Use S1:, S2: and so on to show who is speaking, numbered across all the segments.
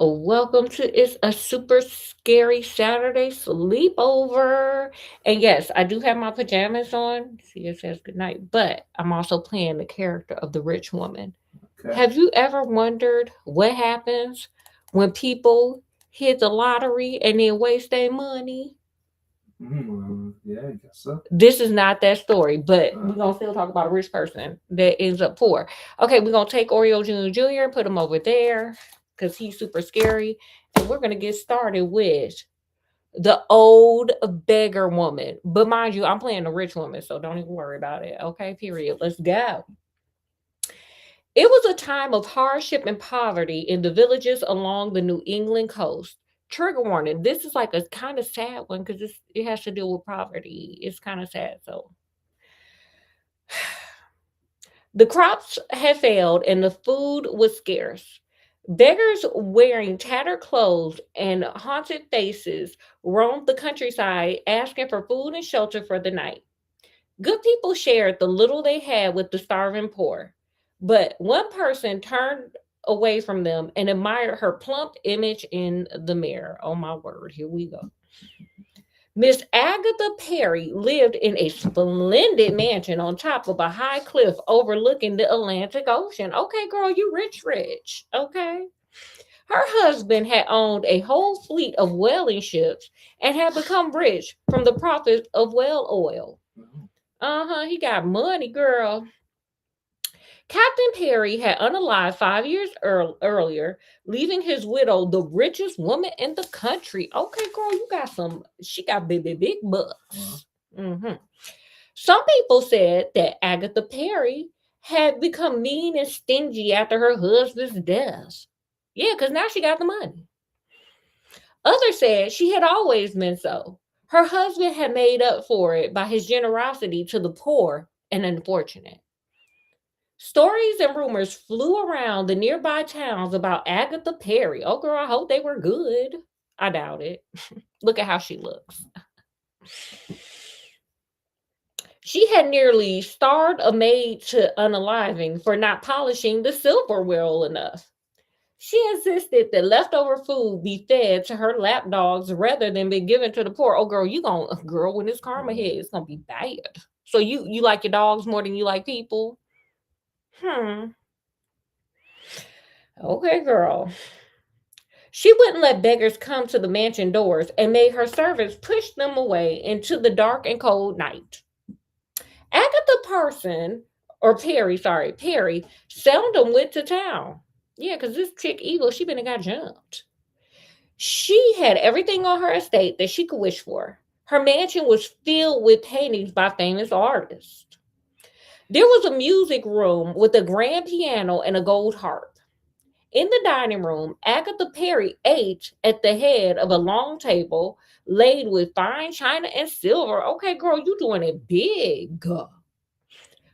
S1: welcome to It's a Super Scary Saturday Sleepover. And yes, I do have my pajamas on. See, it says goodnight, but I'm also playing the character of the rich woman.
S2: Okay.
S1: Have you ever wondered what happens when people hit the lottery and then waste their money?
S2: Yeah, I guess so.
S1: This is not that story, but
S2: Uh,
S1: we're gonna still talk about a rich person that ends up poor. Okay, we're gonna take Oreo Jr. and put him over there because he's super scary. And we're gonna get started with the old beggar woman. But mind you, I'm playing the rich woman, so don't even worry about it. Okay, period. Let's go. It was a time of hardship and poverty in the villages along the New England coast. Trigger warning, this is like a kind of sad one because it has to do with poverty. It's kind of sad. So the crops had failed and the food was scarce. Beggars wearing tattered clothes and haunted faces roamed the countryside asking for food and shelter for the night. Good people shared the little they had with the starving poor, but one person turned away from them and admired her plump image in the mirror. Oh my word, here we go. Miss Agatha Perry lived in a splendid mansion on top of a high cliff overlooking the Atlantic Ocean. Okay, girl, you rich, rich. Okay. Her husband had owned a whole fleet of whaling ships and had become rich from the profits of whale oil.
S2: oh,
S1: He got money, girl. Captain Perry had unalived 5 years earlier, leaving his widow the richest woman in the country. Okay, girl, you got some. She got big
S2: well,
S1: bucks. hmm Some people said that Agatha Perry had become mean and stingy after her husband's death. Yeah, because now she got the money. Others said she had always been so. Her husband had made up for it by his generosity to the poor and unfortunate. Stories and rumors flew around the nearby towns about Agatha Perry. Oh, girl, I hope they were good. I doubt it. Look at how she looks. She had nearly starved a maid to unaliving for not polishing the silver well enough. She insisted that leftover food be fed to her lap dogs rather than be given to the poor. Oh, girl, you gonna girl when this karma
S2: well,
S1: hit, it's gonna be bad. So you like your dogs more than you like people? Hmm. Okay, girl. She wouldn't let beggars come to the mansion doors and made her servants push them away into the dark and cold night. Agatha Parson, or Perry, sorry, Perry, seldom went to town. Yeah, because this chick evil, she been and got jumped. She had everything on her estate that she could wish for. Her mansion was filled with paintings by famous artists. There was a music room with a grand piano and a gold harp. In the dining room, Agatha Perry ate at the head of a long table laid with fine china and silver. Okay, girl, you doing it big.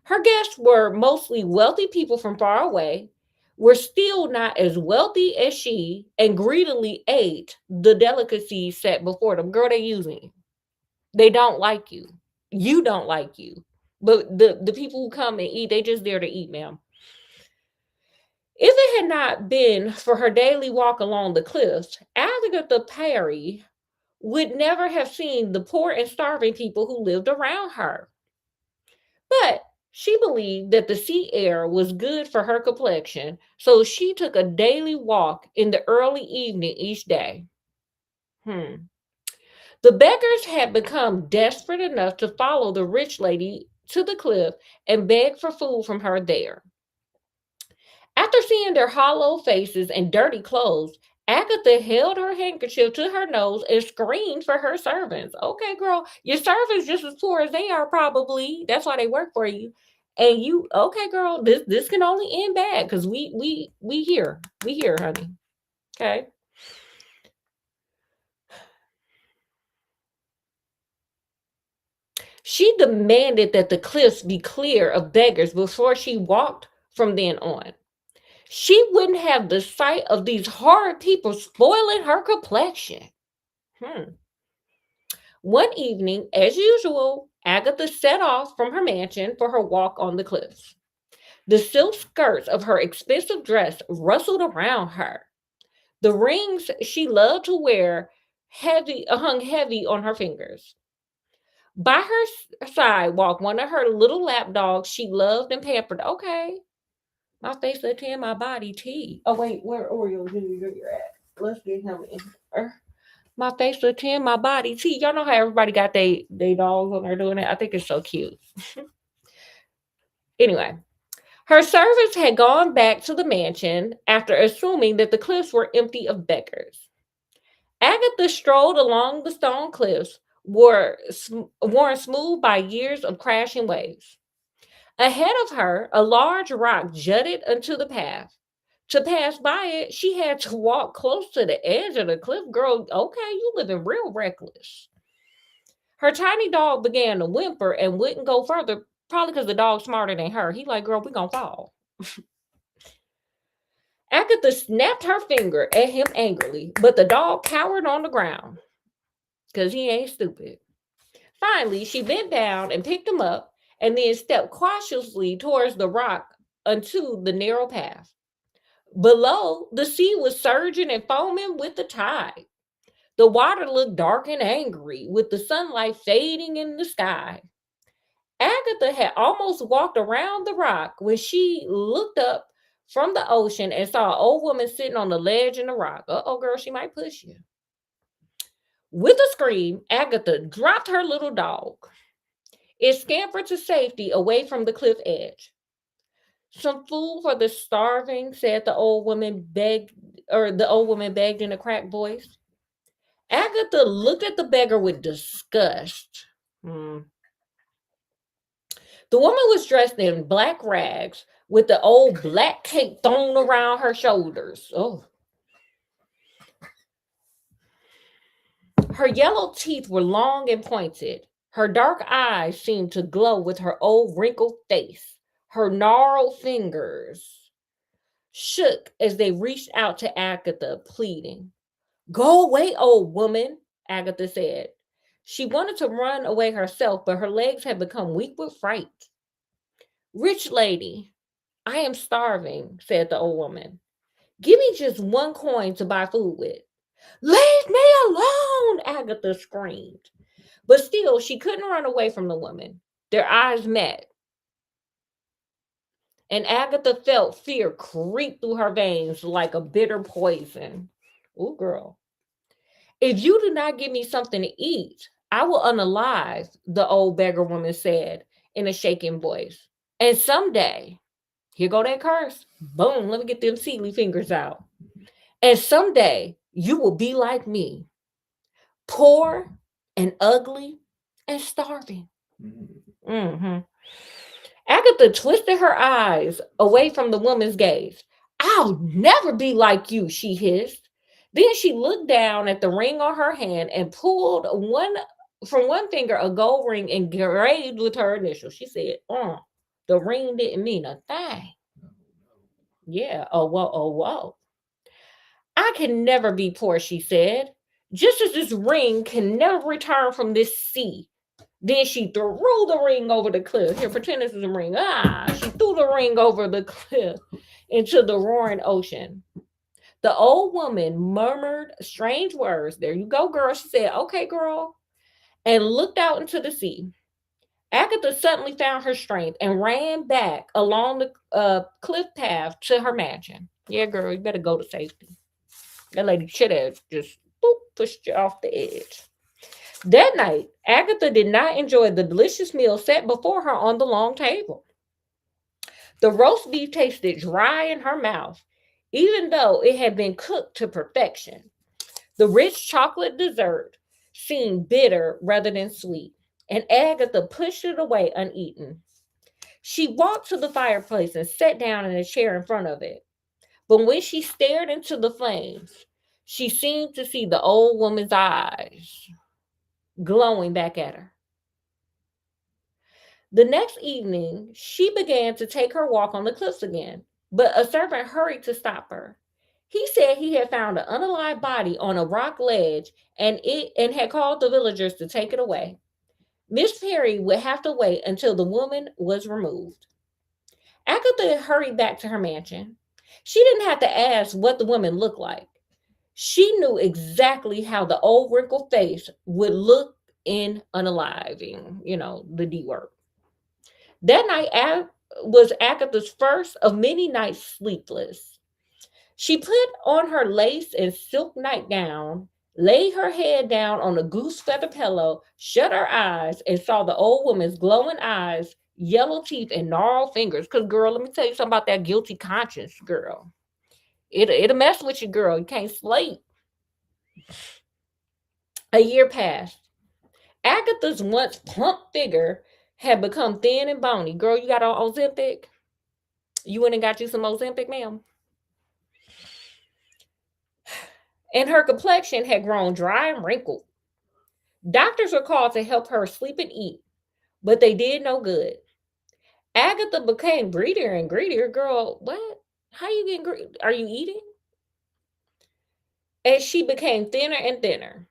S1: Her guests were mostly wealthy people from far away, were still not as wealthy as she, and greedily ate the delicacies set before them. Girl, they using you. They don't like you. You don't like you. But the people who come and eat, they just there to eat, ma'am. If it had not been for her daily walk along the cliffs, Agatha Perry would never have seen the poor and starving people who lived around her. But she believed that the sea air was good for her complexion, so she took a daily walk in the early evening each day. Hmm. The beggars had become desperate enough to follow the rich lady to the cliff and beg for food from her there. After seeing their hollow faces and dirty clothes, Agatha held her handkerchief to her nose and screamed for her servants. Okay, girl, your servants just as poor as they are, probably. That's why they work for you. And you, okay, girl, this can only end bad because we here, honey. Okay. She demanded that the cliffs be clear of beggars before she walked from then on. She wouldn't have the sight of these horrid people spoiling her complexion. Hmm. One evening, as usual, Agatha set off from her mansion for her walk on the cliffs. The silk skirts of her expensive dress rustled around her. The rings she loved to wear hung heavy on her fingers. By her side walked one of her little lap dogs she loved and pampered. Okay, my face a 10, my body T. Oh wait, where Oreo Junior you're at? Let's get him in. My face a 10, my body T. Y'all know how everybody got they dogs when they're doing it. I think it's so cute. Anyway, her servants had gone back to the mansion after assuming that the cliffs were empty of beggars. Agatha strolled along the stone cliffs, worn smooth by years of crashing waves. Ahead of her, a large rock jutted into the path. To pass by it, she had to walk close to the edge of the cliff. Girl, okay, you living real reckless. Her tiny dog began to whimper and wouldn't go further, probably because the dog's smarter than her. He like, girl, we gonna fall. Agatha snapped her finger at him angrily, but the dog cowered on the ground because he ain't stupid. Finally, she bent down and picked him up and then stepped cautiously towards the rock onto the narrow path. Below, the sea was surging and foaming with the tide. The water looked dark and angry, with the sunlight fading in the sky. Agatha had almost walked around the rock when she looked up from the ocean and saw an old woman sitting on the ledge in the rock. Uh-oh, girl, she might push you. With a scream, Agatha dropped her little dog. It scampered to safety away from the cliff edge. Some food for the starving, said the old woman begged in a cracked voice. Agatha looked at the beggar with disgust. Hmm. The woman was dressed in black rags with the old black cape thrown around her shoulders. Oh. Her yellow teeth were long and pointed. Her dark eyes seemed to glow with her old wrinkled face. Her gnarled fingers shook as they reached out to Agatha, pleading. Go away, old woman, Agatha said. She wanted to run away herself, but her legs had become weak with fright. Rich lady, I am starving, said the old woman. Give me just one coin to buy food with. Leave me alone, Agatha screamed. But still, she couldn't run away from the woman. Their eyes met, and Agatha felt fear creep through her veins like a bitter poison. Ooh, girl. If you do not give me something to eat, I will unalive, the old beggar woman said in a shaking voice. And someday, here go that curse. Boom, let me get them seedly fingers out. And someday, you will be like me, poor and ugly and starving. Mm-hmm. Agatha twisted her eyes away from the woman's gaze. I'll never be like you, she hissed. Then she looked down at the ring on her hand and pulled from one finger a gold ring engraved with her initials. She said, the ring didn't mean a thing. Yeah, oh, whoa, oh, whoa. I can never be poor, she said, just as this ring can never return from this sea. Then she threw the ring over the cliff. Here, pretend this is a ring. She threw the ring over the cliff into the roaring ocean. The old woman murmured strange words. There you go, girl. She said, okay, girl, and looked out into the sea. Agatha suddenly found her strength and ran back along the cliff path to her mansion. Yeah, girl, you better go to safety. That lady should have just pushed you off the edge. That night, Agatha did not enjoy the delicious meal set before her on the long table. The roast beef tasted dry in her mouth, even though it had been cooked to perfection. The rich chocolate dessert seemed bitter rather than sweet, and Agatha pushed it away uneaten. She walked to the fireplace and sat down in a chair in front of it. But when she stared into the flames, she seemed to see the old woman's eyes glowing back at her. The next evening, she began to take her walk on the cliffs again, but a servant hurried to stop her. He said he had found an unalive body on a rock ledge and had called the villagers to take it away. Miss Perry would have to wait until the woman was removed. Agatha hurried back to her mansion. She didn't have to ask what the woman looked like. She knew exactly how the old wrinkled face would look in unaliving, the D word. That night was Agatha's first of many nights sleepless. She put on her lace and silk nightgown, laid her head down on a goose feather pillow, shut her eyes, and saw the old woman's glowing eyes, yellow teeth, and gnarled fingers. Because, girl, let me tell you something about that guilty conscience, girl. It'll mess with you, girl. You can't sleep. A year passed. Agatha's once plump figure had become thin and bony. Girl, you got on Ozempic? You went and got you some Ozempic, ma'am? And her complexion had grown dry and wrinkled. Doctors were called to help her sleep and eat, but they did no good. Agatha became greedier and greedier. Girl, what? How you getting greedy? Are you eating? As she became thinner and thinner.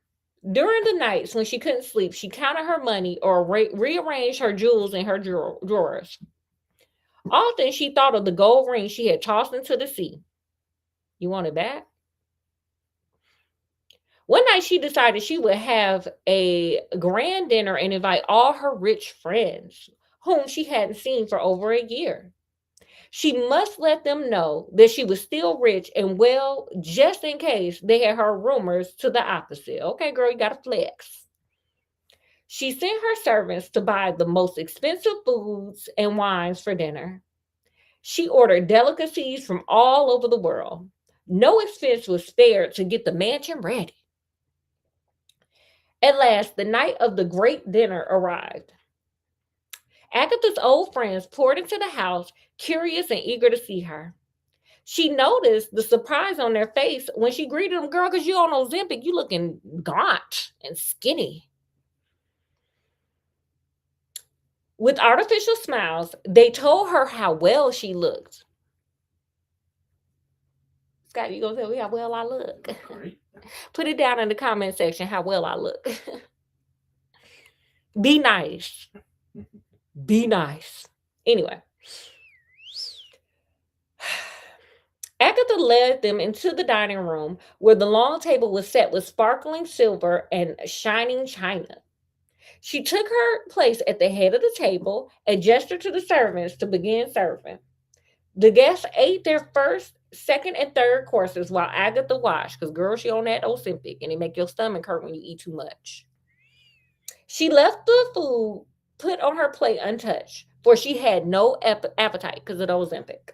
S1: During the nights when she couldn't sleep, she counted her money or rearranged her jewels in her drawers. Often she thought of the gold ring she had tossed into the sea. You want it back? One night she decided she would have a grand dinner and invite all her rich friends, whom she hadn't seen for over a year. She must let them know that she was still rich and well, just in case they had heard rumors to the opposite. Okay, girl, you gotta flex. She sent her servants to buy the most expensive foods and wines for dinner. She ordered delicacies from all over the world. No expense was spared to get the mansion ready. At last, the night of the great dinner arrived. Agatha's old friends poured into the house, curious and eager to see her. She noticed the surprise on their face when she greeted them. Girl, because you on Ozempic, you looking gaunt and skinny. With artificial smiles, they told her how well she looked. Scott, you gonna tell me how well I look?
S2: Great.
S1: Put it down in the comment section how well I look. Be nice. Be nice. Anyway, Agatha led them into the dining room where the long table was set with sparkling silver and shining china. She took her place at the head of the table and gestured to the servants to begin serving. The guests ate their first, second, and third courses while Agatha watched, because girl, she on that Ozempic and it make your stomach hurt when you eat too much. She left the food put on her plate untouched, for she had no appetite because of the Ozempic.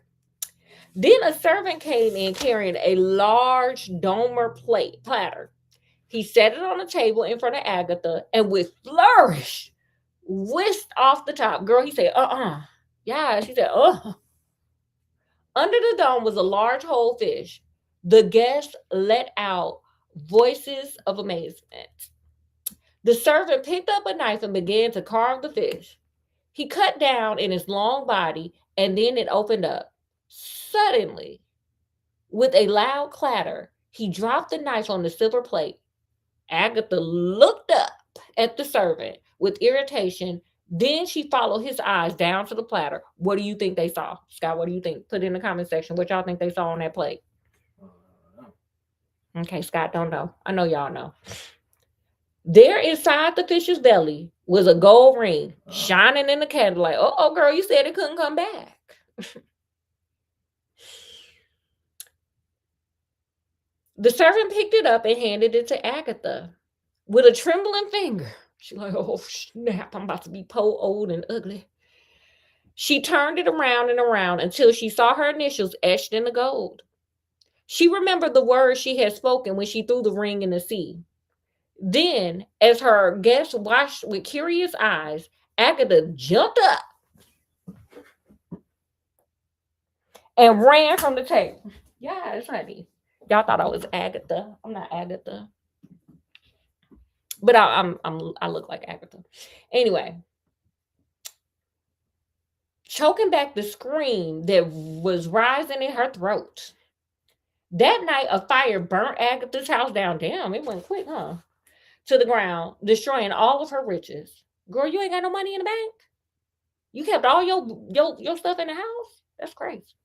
S1: Then a servant came in carrying a large domer platter. He set it on the table in front of Agatha and with flourish whisked off the top. Girl, he said, Yeah, she said, Under the dome was a large whole fish. The guests let out voices of amazement. The servant picked up a knife and began to carve the fish. He cut down in its long body and then it opened up. Suddenly, with a loud clatter, he dropped the knife on the silver plate. Agatha looked up at the servant with irritation. Then she followed his eyes down to the platter. What do you think they saw? Scott, what do you think? Put it in the comment section what y'all think they saw on that plate. Okay, Scott don't know. I know y'all know. There inside the fish's belly was a gold ring shining in the candlelight. Oh, girl, you said it couldn't come back. The servant picked it up and handed it to Agatha with a trembling finger. She's like, oh, snap, I'm about to be poor, old, and ugly. She turned it around and around until she saw her initials etched in the gold. She remembered the words she had spoken when she threw the ring in the sea. Then, as her guests watched with curious eyes, Agatha jumped up and ran from the table. Yes, honey. Y'all thought I was Agatha. I'm not Agatha. But I look like Agatha. Anyway, choking back the scream that was rising in her throat. That night, a fire burnt Agatha's house down. Damn, it went quick, huh? To the ground, destroying all of her riches. Girl, you ain't got no money in the bank. You kept all your stuff in the house. That's crazy.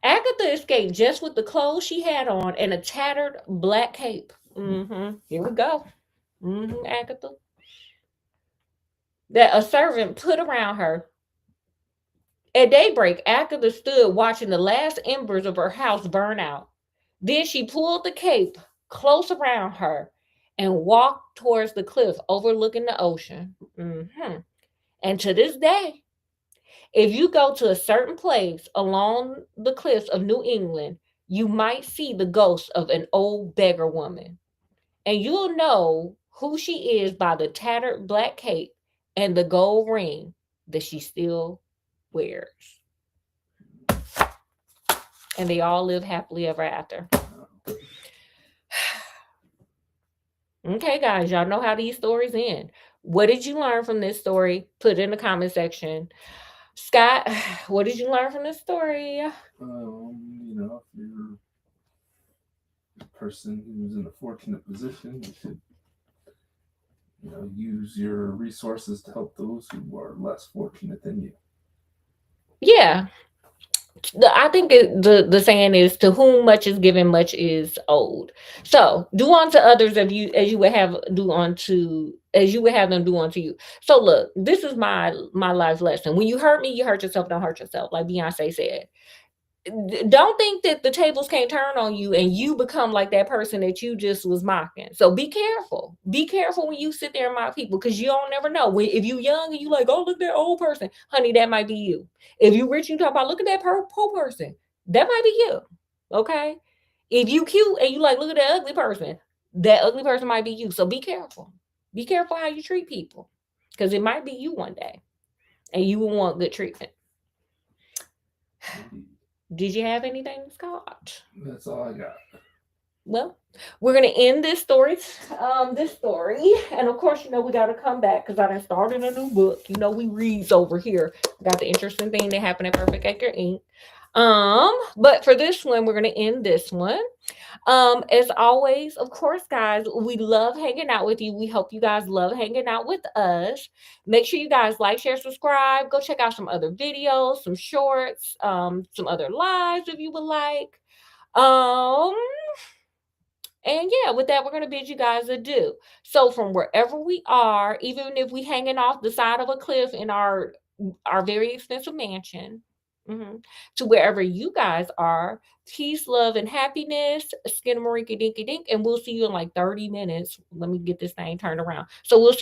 S1: Agatha escaped just with the clothes she had on and a tattered black cape. Here we go. Agatha. That a servant put around her. At daybreak, Agatha stood watching the last embers of her house burn out. Then she pulled the cape close around her and walked towards the cliff overlooking the ocean. And to this day, if you go to a certain place along the cliffs of New England, you might see the ghost of an old beggar woman. And you'll know who she is by the tattered black cape and the gold ring that she still wears. And they all live happily ever after. Okay, guys, y'all know how these stories end. What did you learn from this story? Put it in the comment section. Scott, what did you learn from this story?
S2: If you're a person who's in a fortunate position, you should, use your resources to help those who are less fortunate than you.
S1: Yeah. I think the saying is, to whom much is given, much is owed. So do unto others as you would have them do unto you. So look, this is my life lesson. When you hurt me, you hurt yourself. Don't hurt yourself, like Beyonce said. Don't think that the tables can't turn on you and you become like that person that you just was mocking. So be careful. Be careful when you sit there and mock people, because you don't never know. If you young and you like, oh, look at that old person, honey, that might be you. If you rich and you talk about, look at that poor person, that might be you. Okay. If you cute and you like, look at that ugly person, that ugly person might be you. So be careful. Be careful how you treat people, because it might be you one day and you will want good treatment. Did you have anything, Scott?
S2: That's all I got.
S1: Well, we're gonna end this story, and of course, we got to come back because I done started a new book. We reads over here. Got the interesting thing that happened at Perfect Acre Inc. But for this one, we're gonna end this one. As always, of course, guys, we love hanging out with you. We hope you guys love hanging out with us. Make sure you guys like, share, subscribe. Go check out some other videos, some shorts, some other lives if you would like. And yeah, with that, we're going to bid you guys adieu. So from wherever we are, even if we hanging off the side of a cliff in our very expensive mansion, to wherever you guys are, peace, love, and happiness. Skinnamarink dinky dink, and we'll see you in like 30 minutes. Let me get this thing turned around. So we'll see